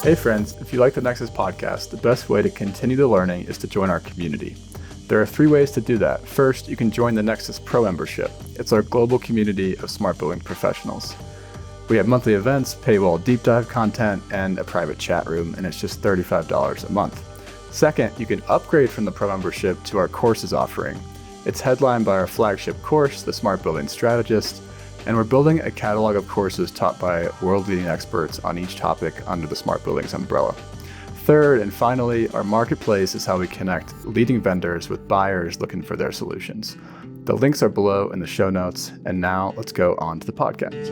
Hey friends, if you like the Nexus Podcast, the best way to continue the learning is to join our community. There are 3 ways to do that. First, you can join the Nexus Pro membership. It's our global community of smart building professionals. We have monthly events, paywall deep dive content, and a private chat room, and it's just $35 a month. Second, you can upgrade from the Pro membership to our courses offering. It's headlined by our flagship course, The Smart Building Strategist, and we're building a catalog of courses taught by world-leading experts on each topic under the Smart Buildings umbrella. Third, and finally, our marketplace is how we connect leading vendors with buyers looking for their solutions. The links are below in the show notes, and now let's go on to the podcast.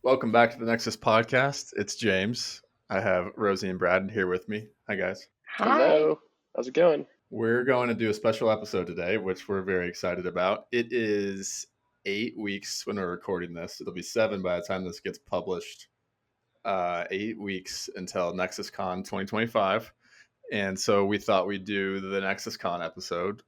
Welcome back to the Nexus Podcast. It's James. I have Rosy and Brad here with me. Hi, guys. Hi. Hello. How's it going? We're going to do a special episode today, which we're very excited about. It is 8 weeks when we're recording this. It'll be 7 by the time this gets published. 8 weeks until NexusCon 2025. And so we thought we'd do the NexusCon episode.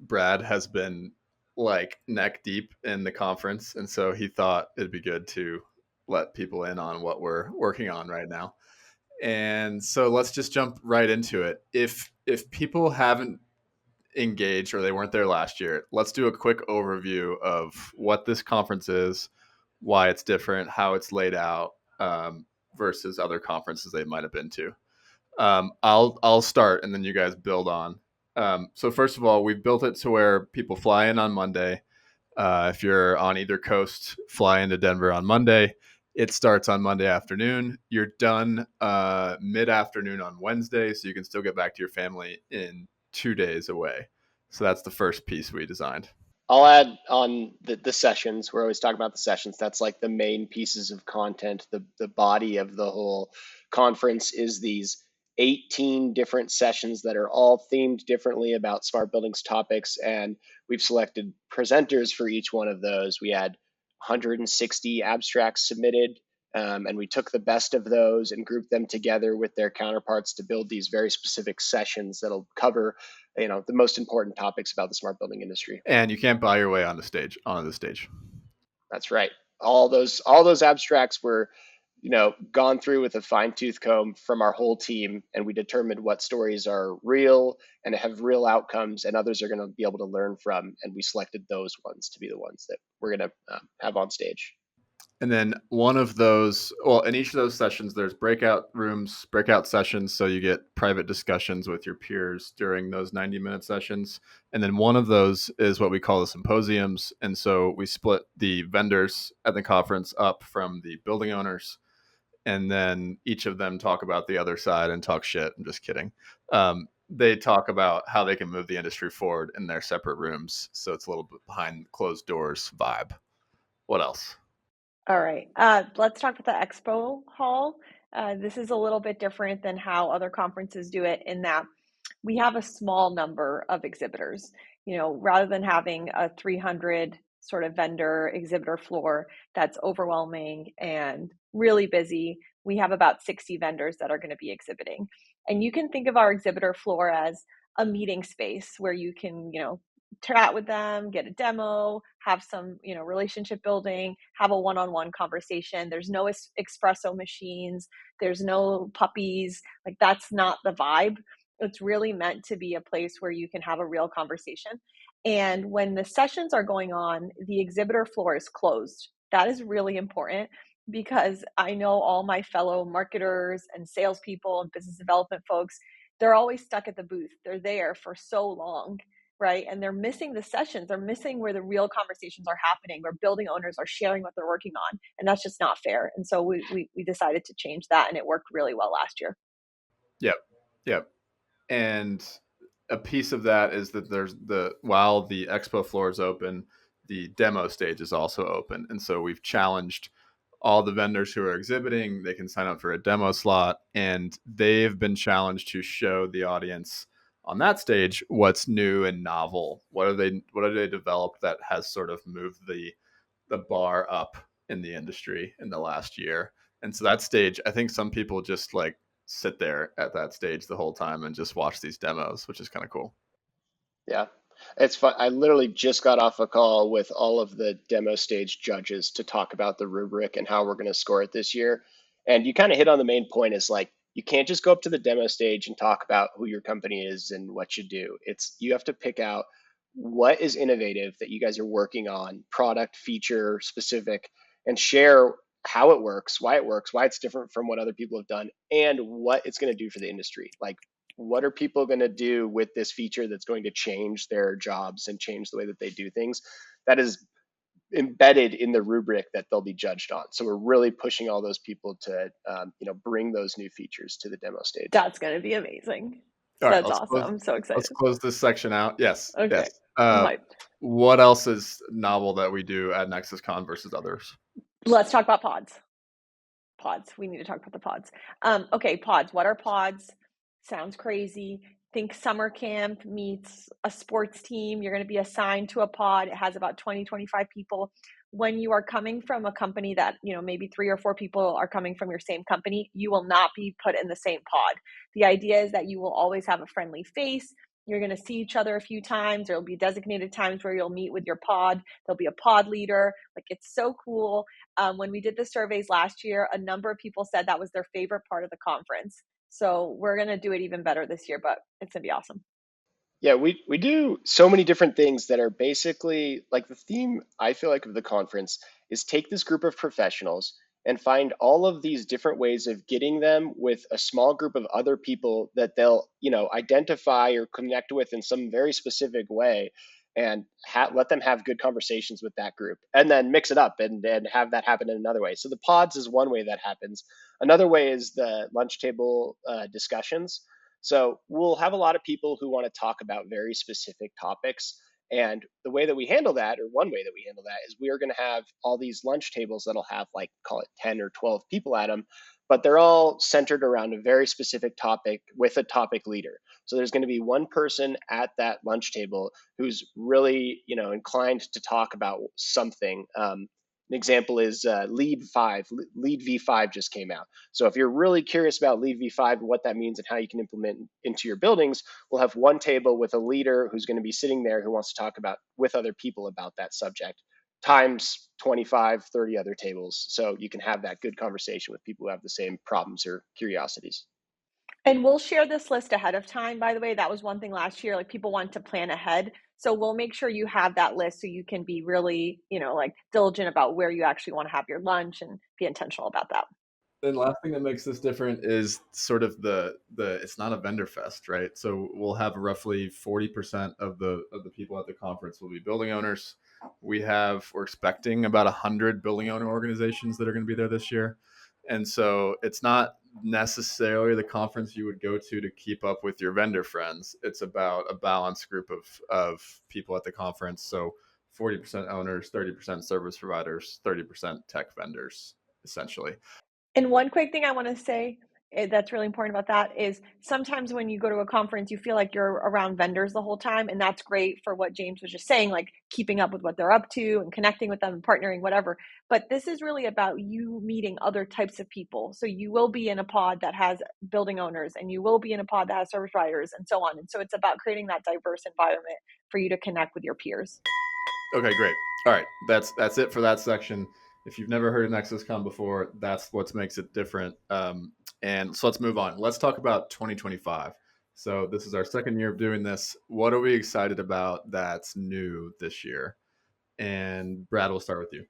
Brad has been like neck deep in the conference. And so he thought it'd be good to let people in on what we're working on right now. And so let's just jump right into it. If people haven't engaged or they weren't there last year, let's do a quick overview of what this conference is, why it's different, how it's laid out versus other conferences they might have been to. I'll start and then you guys build on. So first of all, we've built it to where people fly in on Monday. If you're on either coast, fly into Denver on Monday. It starts on Monday afternoon. You're done mid-afternoon on Wednesday, so you can still get back to your family in 2 days away. So that's the first piece we designed. I'll add on the sessions. We're always talking about the sessions. That's like the main pieces of content. The body of the whole conference is these 18 different sessions that are all themed differently about smart buildings topics. And we've selected presenters for each one of those. We had 160 abstracts submitted, and we took the best of those and grouped them together with their counterparts to build these very specific sessions that'll cover, the most important topics about the smart building industry. And you can't buy your way onto the stage. That's right. All those abstracts were, gone through with a fine-tooth comb from our whole team, and we determined what stories are real and have real outcomes and others are going to be able to learn from, and we selected those ones to be the ones that we're going to have on stage. And then one of those, in each of those sessions, there's breakout rooms, breakout sessions, so you get private discussions with your peers during those 90-minute sessions. And then one of those is what we call the symposiums. And so we split the vendors at the conference up from the building owners. And then each of them talk about the other side and talk shit. I'm just kidding. They talk about how they can move the industry forward in their separate rooms. So it's a little bit behind closed doors vibe. What else? All right. Let's talk about the expo hall. This is a little bit different than how other conferences do it in that we have a small number of exhibitors. Rather than having a 300 sort of vendor exhibitor floor that's overwhelming and really busy, we have about 60 vendors that are going to be exhibiting. And you can think of our exhibitor floor as a meeting space where you can, chat with them, get a demo, have some, relationship building, have a one-on-one conversation. There's no espresso machines. There's no puppies. Like, that's not the vibe. It's really meant to be a place where you can have a real conversation. And when the sessions are going on, the exhibitor floor is closed. That is really important because I know all my fellow marketers and salespeople and business development folks, they're always stuck at the booth. They're there for so long, right? And they're missing the sessions. They're missing where the real conversations are happening, where building owners are sharing what they're working on. And that's just not fair. And so we decided to change that, and it worked really well last year. Yep. And a piece of that is that while the expo floor is open, the demo stage is also open. And so we've challenged all the vendors who are exhibiting. They can sign up for a demo slot, and they've been challenged to show the audience on that stage what's new and novel. What have they developed that has sort of moved the bar up in the industry in the last year? And so that stage, I think some people just like sit there at that stage the whole time and just watch these demos, which is kind of cool. Yeah. It's fun. I literally just got off a call with all of the demo stage judges to talk about the rubric and how we're going to score it this year. And you kind of hit on the main point is like, you can't just go up to the demo stage and talk about who your company is and what you do. It's you have to pick out what is innovative that you guys are working on, product, feature specific, and share how it works, why it's different from what other people have done, and what it's going to do for the industry. Like, what are people going to do with this feature that's going to change their jobs and change the way that they do things? That is embedded in the rubric that they'll be judged on. So we're really pushing all those people to, bring those new features to the demo stage. That's going to be amazing. All right, That's awesome. I'm so let's excited. close this section out. Yes. Okay. Yes. I'm hyped. What else is novel that we do at NexusCon versus others? Let's talk about pods. Pods. We need to talk about the pods. Okay, pods. What are pods? Sounds crazy. Think summer camp meets a sports team. You're going to be assigned to a pod. It has about 20, 25 people. When you are coming from a company that, maybe 3 or 4 people are coming from your same company, you will not be put in the same pod. The idea is that you will always have a friendly face. You're going to see each other a few times. There will be designated times where you'll meet with your pod. There'll be a pod leader. Like, it's so cool. When we did the surveys last year, a number of people said that was their favorite part of the conference. So we're going to do it even better this year, but it's going to be awesome. Yeah, we do so many different things that are basically like the theme, I feel like, of the conference is take this group of professionals and find all of these different ways of getting them with a small group of other people that they'll, identify or connect with in some very specific way, and let them have good conversations with that group, and then mix it up and have that happen in another way. So the pods is one way that happens. Another way is the lunch table discussions. So we'll have a lot of people who want to talk about very specific topics. And the way that we handle that, or one way that we handle that, is we are going to have all these lunch tables that'll have, like, call it 10 or 12 people at them, but they're all centered around a very specific topic with a topic leader. So there's going to be one person at that lunch table who's really, inclined to talk about something. An example is Lead V5 just came out. So if you're really curious about Lead V5 and what that means and how you can implement into your buildings, we'll have one table with a leader who's going to be sitting there who wants to talk about with other people about that subject, times 25, 30 other tables. So you can have that good conversation with people who have the same problems or curiosities. And we'll share this list ahead of time, by the way. That was one thing last year, like, people want to plan ahead. So we'll make sure you have that list so you can be really, diligent about where you actually want to have your lunch and be intentional about that. The last thing that makes this different is sort of the it's not a vendor fest, right? So we'll have roughly 40% of the people at the conference will be building owners. We're expecting about 100 building owner organizations that are going to be there this year. And so it's not necessarily the conference you would go to keep up with your vendor friends. It's about a balanced group of people at the conference. So 40% owners, 30% service providers, 30% tech vendors, essentially. And one quick thing I want to say that's really important about that is sometimes when you go to a conference, you feel like you're around vendors the whole time. And that's great for what James was just saying, like keeping up with what they're up to and connecting with them and partnering, whatever. But this is really about you meeting other types of people. So you will be in a pod that has building owners, and you will be in a pod that has service providers, and so on. And so it's about creating that diverse environment for you to connect with your peers. Okay, great. All right, that's it for that section. If you've never heard of NexusCon before, that's what makes it different. And so let's move on. Let's talk about 2025. So this is our second year of doing this. What are we excited about that's new this year? And Brad, we'll start with you.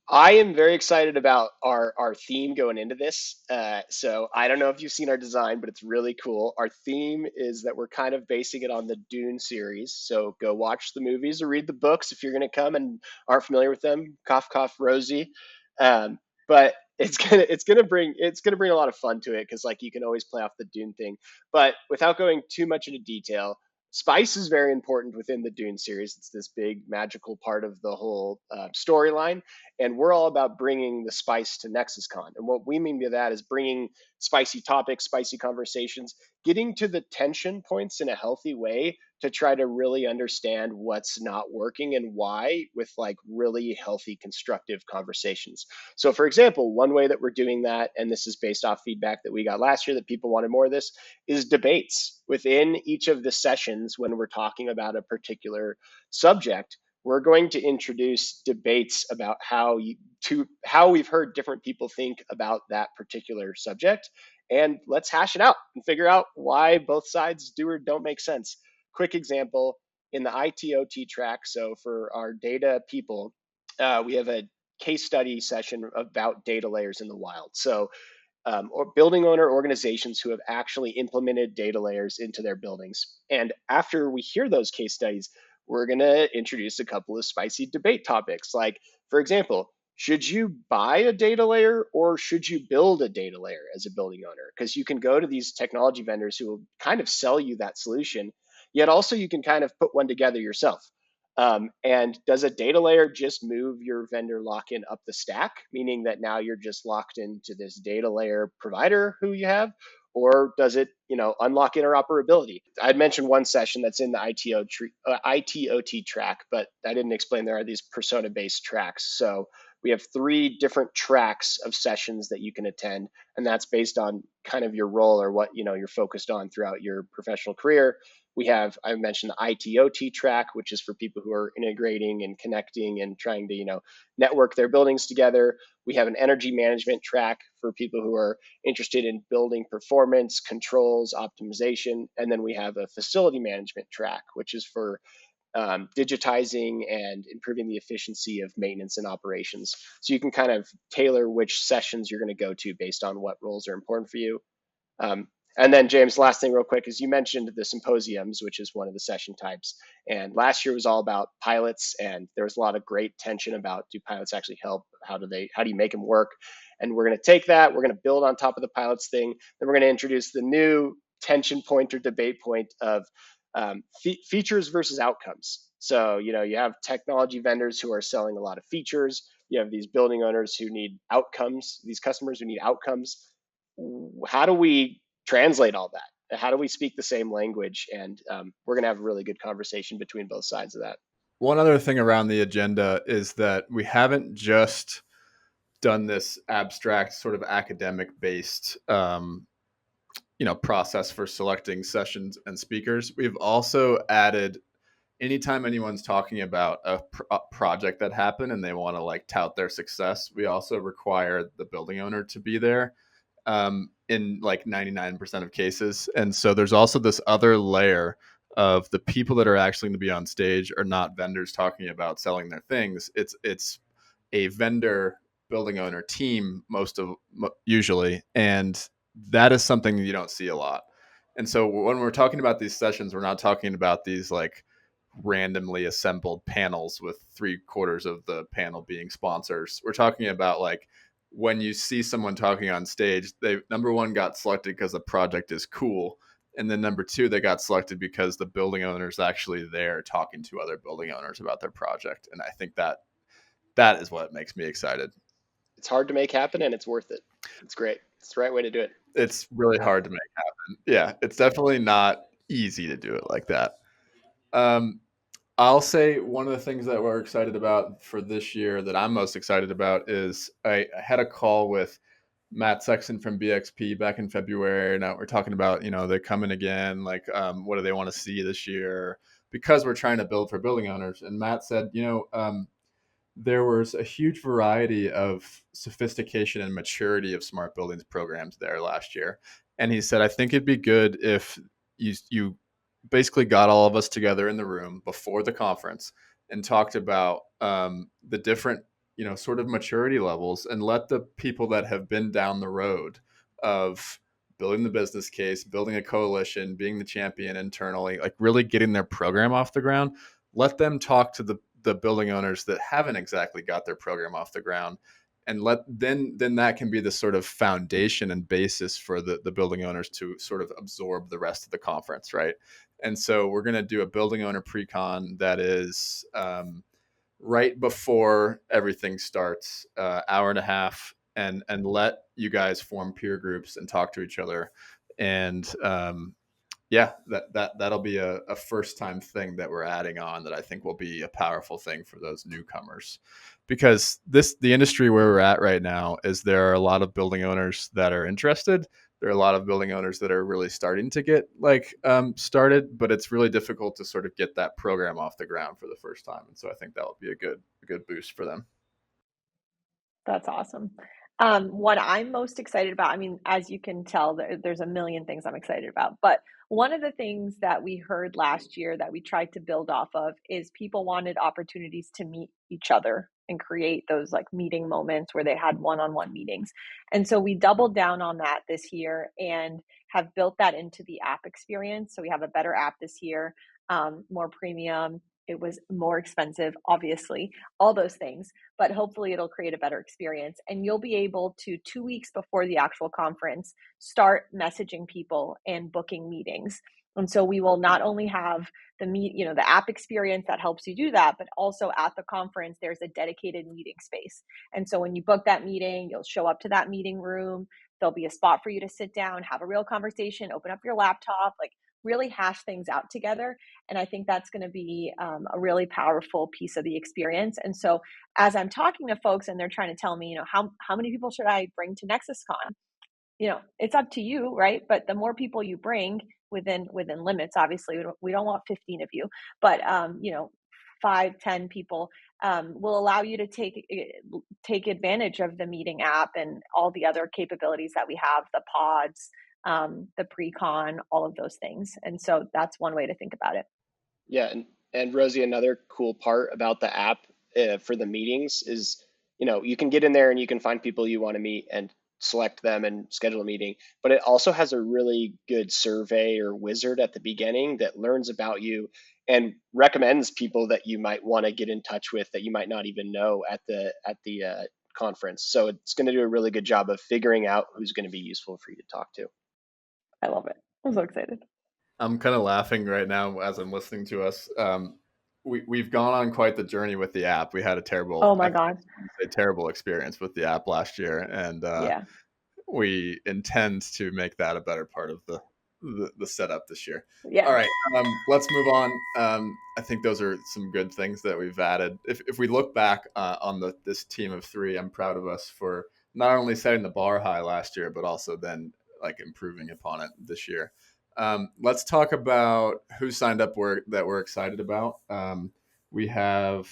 I am very excited about our theme going into this. So I don't know if you've seen our design, but it's really cool. Our theme is that we're kind of basing it on the Dune series. So go watch the movies or read the books if you're going to come and aren't familiar with them. Cough, cough, Rosy. But it's gonna bring a lot of fun to it because, like, you can always play off the Dune thing. But without going too much into detail, spice is very important within the Dune series. It's this big magical part of the whole storyline, and we're all about bringing the spice to NexusCon. And what we mean by that is bringing spicy topics, spicy conversations, getting to the tension points in a healthy way to try to really understand what's not working and why, with like really healthy, constructive conversations. So, for example, one way that we're doing that, and this is based off feedback that we got last year that people wanted more of this, is debates within each of the sessions. When we're talking about a particular subject, we're going to introduce debates about how we've heard different people think about that particular subject, and let's hash it out and figure out why both sides do or don't make sense. Quick example in the ITOT track. So for our data people, we have a case study session about data layers in the wild. So or building owner organizations who have actually implemented data layers into their buildings. And after we hear those case studies, we're going to introduce a couple of spicy debate topics. Like, for example, should you buy a data layer or should you build a data layer as a building owner? Because you can go to these technology vendors who will kind of sell you that solution, yet also you can kind of put one together yourself. And does a data layer just move your vendor lock-in up the stack, meaning that now you're just locked into this data layer provider who you have? Or does it, unlock interoperability? I'd mentioned one session that's in the ITOT track, but I didn't explain there are these persona-based tracks. So we have 3 different tracks of sessions that you can attend, and that's based on kind of your role or what you're focused on throughout your professional career. I mentioned the ITOT track, which is for people who are integrating and connecting and trying to, network their buildings together. We have an energy management track for people who are interested in building performance, controls, optimization. And then we have a facility management track, which is for digitizing and improving the efficiency of maintenance and operations. So you can kind of tailor which sessions you're going to go to based on what roles are important for you. And then, James, last thing real quick is you mentioned the symposiums, which is one of the session types. And last year was all about pilots, and there was a lot of great tension about, do pilots actually help? How do you make them work? And we're going to take that, we're going to build on top of the pilots thing. Then we're going to introduce the new tension point or debate point of features versus outcomes. So, you have technology vendors who are selling a lot of features. You have these building owners who need outcomes, these customers who need outcomes. How do we translate all that? How do we speak the same language? And we're going to have a really good conversation between both sides of that. One other thing around the agenda is that we haven't just done this abstract sort of academic based process for selecting sessions and speakers. We've also added, anytime anyone's talking about a project that happened and they want to like tout their success, we also require the building owner to be there in like 99% of cases. And so there's also this other layer of the people that are actually going to be on stage are not vendors talking about selling their things. It's a vendor building owner team usually, and that is something you don't see a lot. And so when we're talking about these sessions, we're not talking about these like randomly assembled panels with 3/4 of the panel being sponsors. We're talking about like when you see someone talking on stage, they, number one, got selected because the project is cool. And then number 2, they got selected because the building owner is actually there talking to other building owners about their project. And I think that is what makes me excited. It's hard to make happen, and it's worth it. It's great. It's the right way to do it. It's really hard to make happen. Yeah, it's definitely not easy to do it like that. I'll say one of the things that we're excited about for this year that I'm most excited about is I had a call with Matt Sexton from BXP back in February. Now we're talking about, they're coming again. Like, what do they want to see this year? Because we're trying to build for building owners. And Matt said, there was a huge variety of sophistication and maturity of smart buildings programs there last year. And he said, I think it'd be good if you basically got all of us together in the room before the conference and talked about the different, sort of maturity levels, and let the people that have been down the road of building the business case, building a coalition, being the champion internally, like really getting their program off the ground, let them talk to the building owners that haven't exactly got their program off the ground. And then that can be the sort of foundation and basis for the building owners to sort of absorb the rest of the conference, right? And so we're going to do a building owner pre-con that is right before everything starts, hour and a half. and let you guys form peer groups and talk to each other. And yeah, that'll be a first time thing that we're adding on that I think will be a powerful thing for those newcomers, because the industry where we're at right now is there are a lot of building owners that are interested. There are a lot of building owners that are really starting to get started, but it's really difficult to sort of get that program off the ground for the first time. And so I think that will be a good boost for them. That's awesome. What I'm most excited about, I mean, as you can tell, there's a million things I'm excited about, but one of the things that we heard last year that we tried to build off of is people wanted opportunities to meet each other and create those like meeting moments where they had one-on-one meetings. And so we doubled down on that this year and have built that into the app experience. So we have a better app this year, more premium. It was more expensive, obviously, all those things, but hopefully it'll create a better experience. And you'll be able to, 2 weeks before the actual conference, start messaging people and booking meetings. And so we will not only have the app experience that helps you do that, but also at the conference, there's a dedicated meeting space. And so when you book that meeting, you'll show up to that meeting room. There'll be a spot for you to sit down, have a real conversation, open up your laptop, like really hash things out together. And I think that's going to be a really powerful piece of the experience. And so as I'm talking to folks and they're trying to tell me, how many people should I bring to NexusCon? It's up to you, right? But the more people you bring within limits, obviously, we don't want 15 of you, but 5-10 people will allow you to take advantage of the meeting app and all the other capabilities that we have, the pods, the pre-con, all of those things. And so that's one way to think about it. Yeah, and Rosie, another cool part about the app for the meetings is, you can get in there and you can find people you want to meet and select them and schedule a meeting. But it also has a really good survey or wizard at the beginning that learns about you and recommends people that you might want to get in touch with that you might not even know at the conference. So it's going to do a really good job of figuring out who's going to be useful for you to talk to. I love it. I'm so excited. I'm kind of laughing right now as I'm listening to us. We've gone on quite the journey with the app. We had a terrible experience with the app last year, and Yeah. we intend to make that a better part of the setup this year. Yeah. All right, let's move on. I think those are some good things that we've added. If we look back on this team of three, I'm proud of us for not only setting the bar high last year, but also then like improving upon it this year. Let's talk about who signed up that we're excited about. We have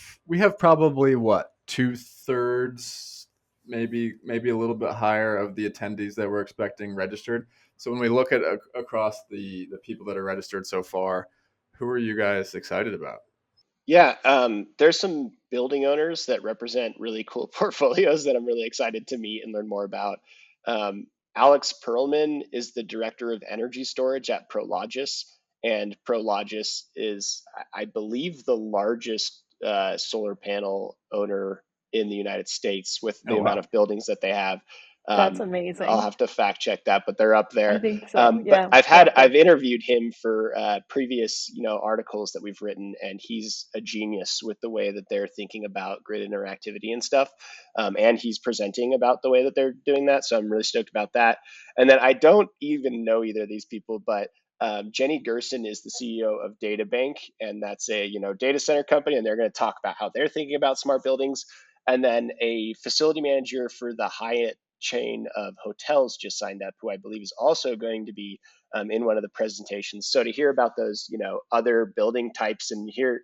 probably what 2/3, maybe a little bit higher of the attendees that we're expecting registered. So when we look at across the people that are registered so far, who are you guys excited about? Yeah, there's some building owners that represent really cool portfolios that I'm really excited to meet and learn more about. Um, Alex Perlman is the director of energy storage at Prologis, and Prologis is, I believe, the largest solar panel owner in the United States with the amount of buildings that they have. That's amazing. I'll have to fact check that, but they're up there. I think so. Yeah. But I've interviewed him for previous articles that we've written, and he's a genius with the way that they're thinking about grid interactivity and stuff. And he's presenting about the way that they're doing that, so I'm really stoked about that. And then I don't even know either of these people, but Jenny Gerson is the CEO of DataBank, and that's a data center company, and they're going to talk about how they're thinking about smart buildings. And then a facility manager for the Hyatt chain of hotels just signed up, who I believe is also going to be in one of the presentations. So to hear about those, other building types and hear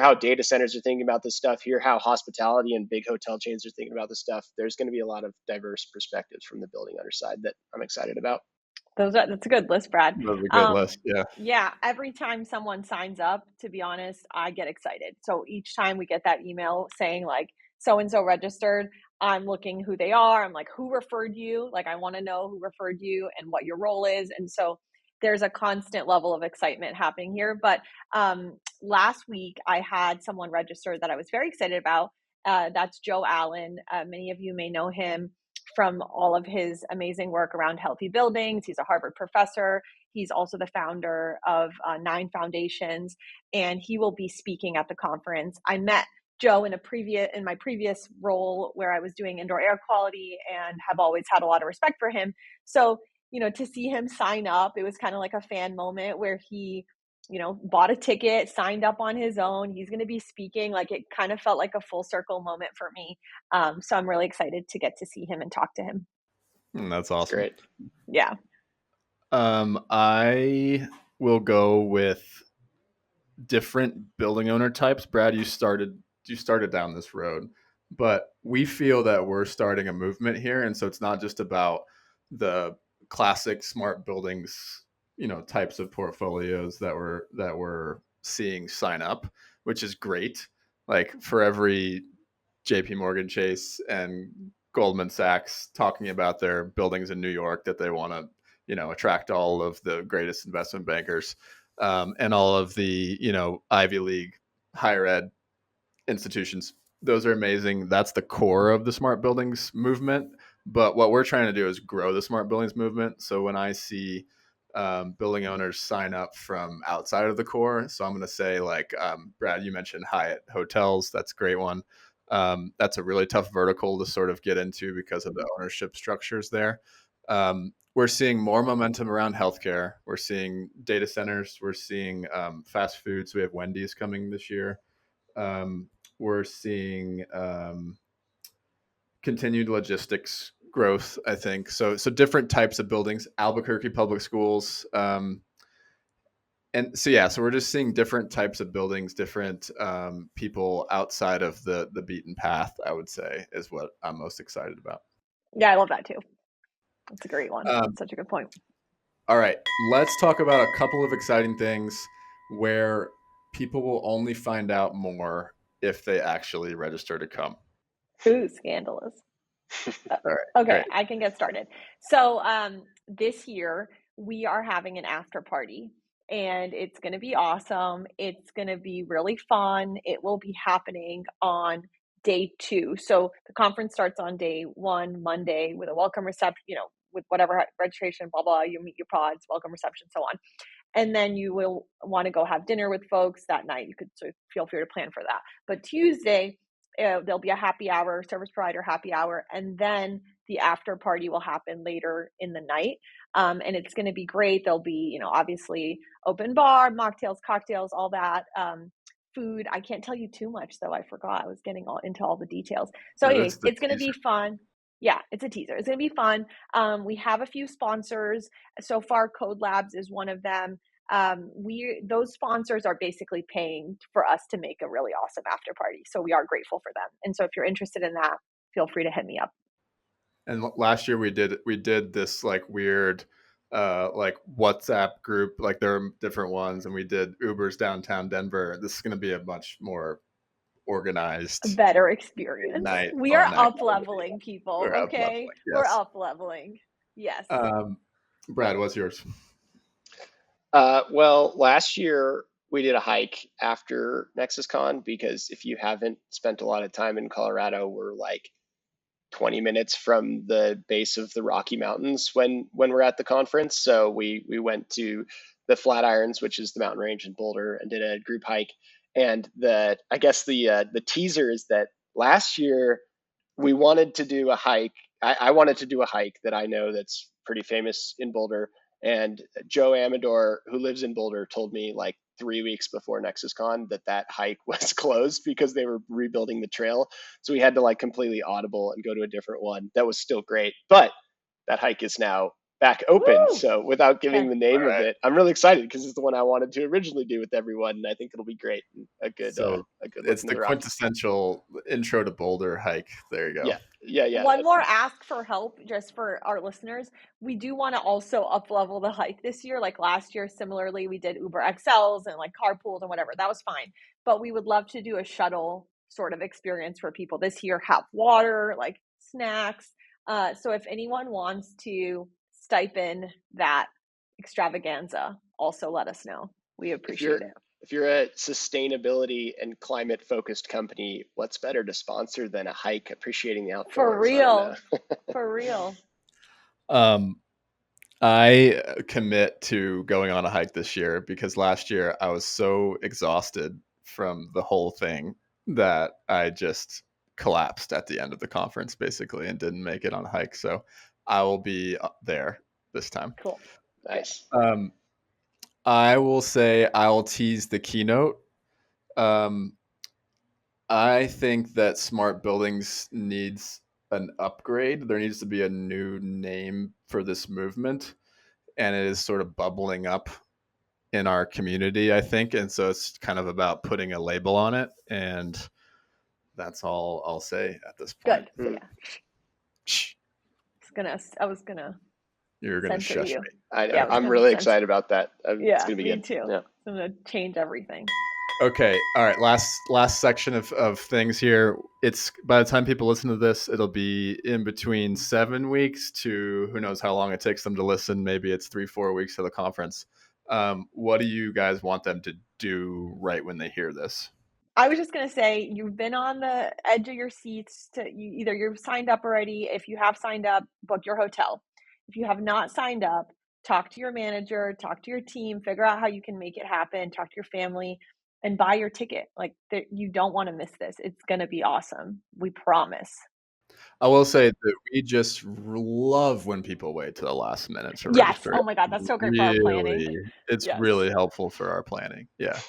how data centers are thinking about this stuff, hear how hospitality and big hotel chains are thinking about this stuff, there's going to be a lot of diverse perspectives from the building owner side that I'm excited about. That's a good list, Brad. That's a good list. Yeah. Yeah. Every time someone signs up, to be honest, I get excited. So each time we get that email saying like, so-and-so registered, I'm looking who they are. I'm like, who referred you? Like, I want to know who referred you and what your role is. And so there's a constant level of excitement happening here. But last week I had someone register that I was very excited about. That's Joe Allen. Many of you may know him from all of his amazing work around healthy buildings. He's a Harvard professor. He's also the founder of 9 Foundations, and he will be speaking at the conference. I met Joe in my previous role where I was doing indoor air quality, and have always had a lot of respect for him. So, to see him sign up, it was kind of like a fan moment where he, bought a ticket, signed up on his own. He's going to be speaking. Like, it kind of felt like a full circle moment for me. So I'm really excited to get to see him and talk to him. That's awesome. Great. Yeah. I will go with different building owner types. Brad, you started down this road, but we feel that we're starting a movement here, and so it's not just about the classic smart buildings, types of portfolios that we're seeing sign up, which is great. Like, for every JP Morgan Chase and Goldman Sachs talking about their buildings in New York that they want to, attract all of the greatest investment bankers, and all of the, Ivy League higher ed institutions. Those are amazing. That's the core of the smart buildings movement. But what we're trying to do is grow the smart buildings movement. So when I see building owners sign up from outside of the core, so I'm going to say, like, Brad, you mentioned Hyatt hotels. That's a great one. That's a really tough vertical to sort of get into because of the ownership structures there. We're seeing more momentum around healthcare. We're seeing data centers. We're seeing fast foods. We have Wendy's coming this year. We're seeing continued logistics growth, I think. So different types of buildings, Albuquerque Public Schools. And so we're just seeing different types of buildings, different people outside of the beaten path, I would say, is what I'm most excited about. Yeah, I love that too. That's a great one. That's such a good point. All right, let's talk about a couple of exciting things where people will only find out more if they actually register to come. Ooh, scandalous. All right, okay, great. I can get started. So this year we are having an after party, and it's going to be awesome. It's going to be really fun. It will be happening on day 2. So the conference starts on day 1, Monday, with a welcome reception, with whatever registration, blah, blah, you meet your pods, welcome reception, so on. And then you will want to go have dinner with folks that night. You could feel free to plan for that. But Tuesday, there'll be a happy hour, service provider happy hour, and then the after party will happen later in the night. And it's going to be great. There'll be, obviously open bar, mocktails, cocktails, all that. Food. I can't tell you too much, though. I forgot. I was getting into all the details. So anyways, it's going to be fun. Yeah, it's a teaser. It's going to be fun. We have a few sponsors. So far, Code Labs is one of them. Those sponsors are basically paying for us to make a really awesome after party. So we are grateful for them. And so if you're interested in that, feel free to hit me up. And last year we did this like weird like WhatsApp group, like there are different ones, and we did Ubers downtown Denver. This is going to be a much more organized, better experience. We are up leveling people. Okay. We're up leveling. Yes. Brad, what's yours? Well, last year we did a hike after NexusCon, because if you haven't spent a lot of time in Colorado, we're like 20 minutes from the base of the Rocky Mountains when we're at the conference. So we went to the Flatirons, which is the mountain range in Boulder, and did a group hike. And the teaser is that last year we wanted to do a hike. I wanted to do a hike that I know that's pretty famous in Boulder. And Joe Amador, who lives in Boulder, told me like 3 weeks before NexusCon that hike was closed because they were rebuilding the trail. So we had to like completely audible and go to a different one that was still great. But that hike is now back open. Woo! So without giving the name of it, I'm really excited because it's the one I wanted to originally do with everyone, and I think it'll be great. And a good it's the quintessential intro to Boulder hike. There you go. Yeah. One more ask for help, just for our listeners. We do want to also up level the hike this year. Like last year, similarly, we did Uber XLs and like carpools and whatever. That was fine. But we would love to do a shuttle sort of experience for people this year, have water, like snacks. So if anyone wants to stipend that extravaganza, also let us know. We appreciate it. If you're a sustainability and climate focused company, what's better to sponsor than a hike appreciating the outdoors? For real. For real. I commit to going on a hike this year because last year I was so exhausted from the whole thing that I just collapsed at the end of the conference basically and didn't make it on hike. So I will be there this time. Cool. Nice. I will say I'll tease the keynote. I think that smart buildings needs an upgrade. There needs to be a new name for this movement, and it is sort of bubbling up in our community, I think. And so it's kind of about putting a label on it, and that's all I'll say at this point. Good. So yeah, I was gonna. You're gonna censor shush you. me. I know. Yeah, I was I'm gonna really censor. excited about that. Yeah, it's gonna be me good. too. Yeah. I'm gonna change everything. Okay. All right. Last section of things here. It's by the time people listen to this, it'll be in between 7 weeks to who knows how long it takes them to listen. Maybe it's 3-4 weeks to the conference. What do you guys want them to do right when they hear this? I was just gonna say you've been on the edge of your seats either you've signed up already. If you have signed up, book your hotel. If you have not signed up, talk to your manager, talk to your team, figure out how you can make it happen, talk to your family, and buy your ticket. Like you don't want to miss this. It's gonna be awesome. We promise. I will say that we just love when people wait to the last minute to Yes. register. Oh my God, that's so great for our planning. It's Yes. really helpful for our planning. Yeah.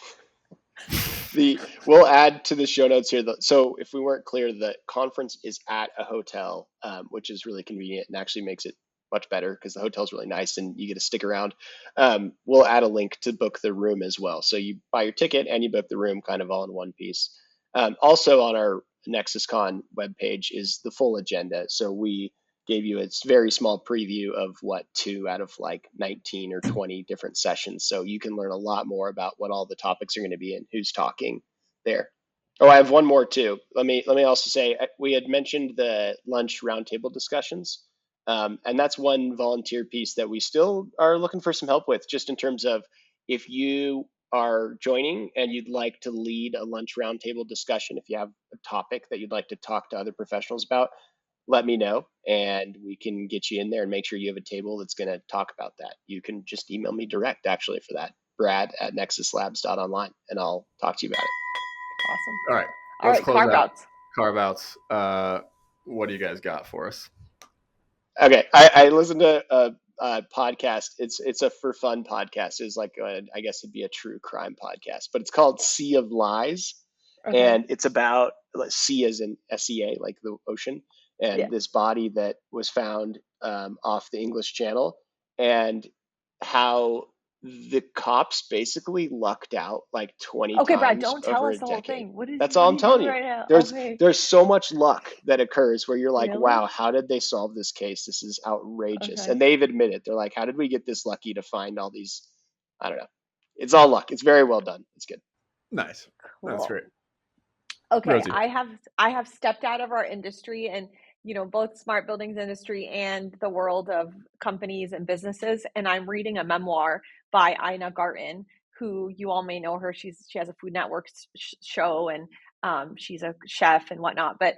We'll add to the show notes here. So if we weren't clear, the conference is at a hotel, which is really convenient and actually makes it much better because the hotel's really nice and you get to stick around. We'll add a link to book the room as well. So you buy your ticket and you book the room kind of all in one piece. Also on our NexusCon webpage is the full agenda. So we gave you a very small preview of 2 out of like 19 or 20 different sessions. So you can learn a lot more about what all the topics are going to be and who's talking there. Oh, I have one more too. Let me also say we had mentioned the lunch roundtable discussions. And that's one volunteer piece that we still are looking for some help with, just in terms of if you are joining and you'd like to lead a lunch roundtable discussion, if you have a topic that you'd like to talk to other professionals about, let me know and we can get you in there and make sure you have a table that's going to talk about that. You can just email me direct actually for that, brad@nexuslabs.online, and I'll talk to you about it. Awesome. All right. All right, Carve outs. What do you guys got for us? Okay, I listened to a podcast. It's a for fun podcast. It's like I guess it'd be a true crime podcast, but it's called Sea of Lies, and it's about sea as in SEA, like the ocean, and this body that was found off the English Channel, and how the cops basically lucked out like 20 Okay, times Brad, don't tell over us a the whole decade. thing. What is That's all I'm telling you. right now? There's so much luck that occurs where you're like, Really? wow, how did they solve this case? This is outrageous. Okay. And they've admitted, they're like, how did we get this lucky to find all these? I don't know. It's all luck. It's very well done. It's good. Nice. Cool. That's great. Okay, Rosy. I have stepped out of our industry and both smart buildings industry and the world of companies and businesses, and I'm reading a memoir by Ina Garten, who you all may know her. She has a Food Network show, and she's a chef and whatnot. But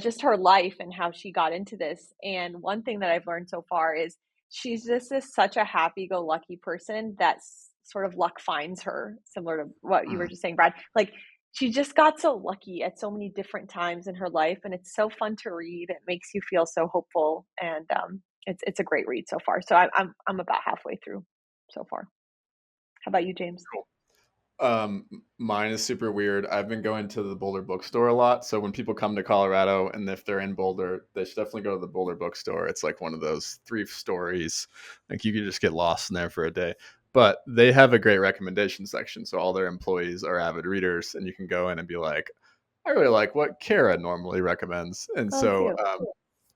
just her life and how she got into this. And one thing that I've learned so far is she's just such a happy-go-lucky person that sort of luck finds her, similar to what you were just saying, Brad. Like, she just got so lucky at so many different times in her life, and it's so fun to read. It makes you feel so hopeful, and it's a great read so far. So I'm about halfway through so far. How about you, James? Cool. Mine is super weird. I've been going to the Boulder bookstore a lot. So when people come to Colorado and if they're in Boulder, they should definitely go to the Boulder bookstore. It's like one of those 3 stories. Like you could just get lost in there for a day. But they have a great recommendation section. So all their employees are avid readers and you can go in and be like, I really like what Kara normally recommends. And so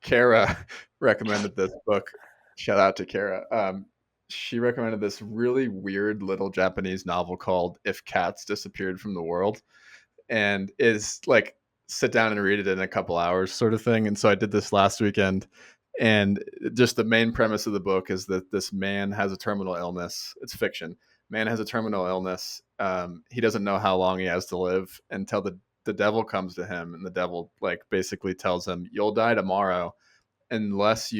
Kara recommended this book. Shout out to Kara. She recommended this really weird little Japanese novel called If Cats Disappeared from the World, and is like sit down and read it in a couple hours sort of thing. And so I did this last weekend, and just the main premise of the book is that this man has a terminal illness. It's fiction. Man has a terminal illness. He doesn't know how long he has to live until the devil comes to him, and the devil like basically tells him, "You'll die tomorrow unless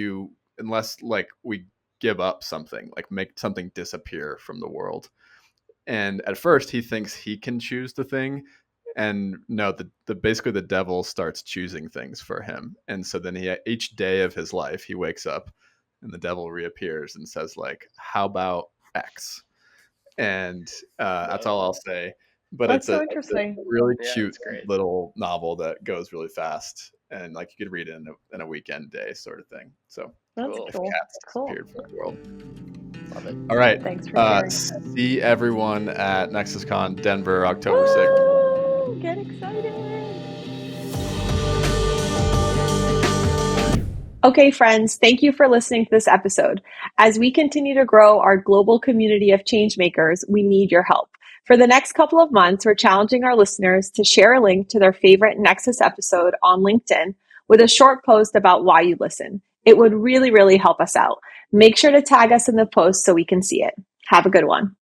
like we give up something, like make something disappear from the world." And at first he thinks he can choose the thing, And no, the basically the devil starts choosing things for him. And so then each day of his life, he wakes up and the devil reappears and says like, how about X? And that's all I'll say. But That's so it's a interesting. really Yeah, cute it's great. little novel that goes really fast. And like you could read it in a weekend day sort of thing. So That's Cool. if cool. cats Cool. disappeared from the world. Love it. All right. Thanks for sharing. See everyone at NexusCon Denver, October 6th. Woo! Get excited. Okay, friends, thank you for listening to this episode. As we continue to grow our global community of changemakers, we need your help. For the next couple of months, we're challenging our listeners to share a link to their favorite Nexus episode on LinkedIn with a short post about why you listen. It would really, really help us out. Make sure to tag us in the post so we can see it. Have a good one.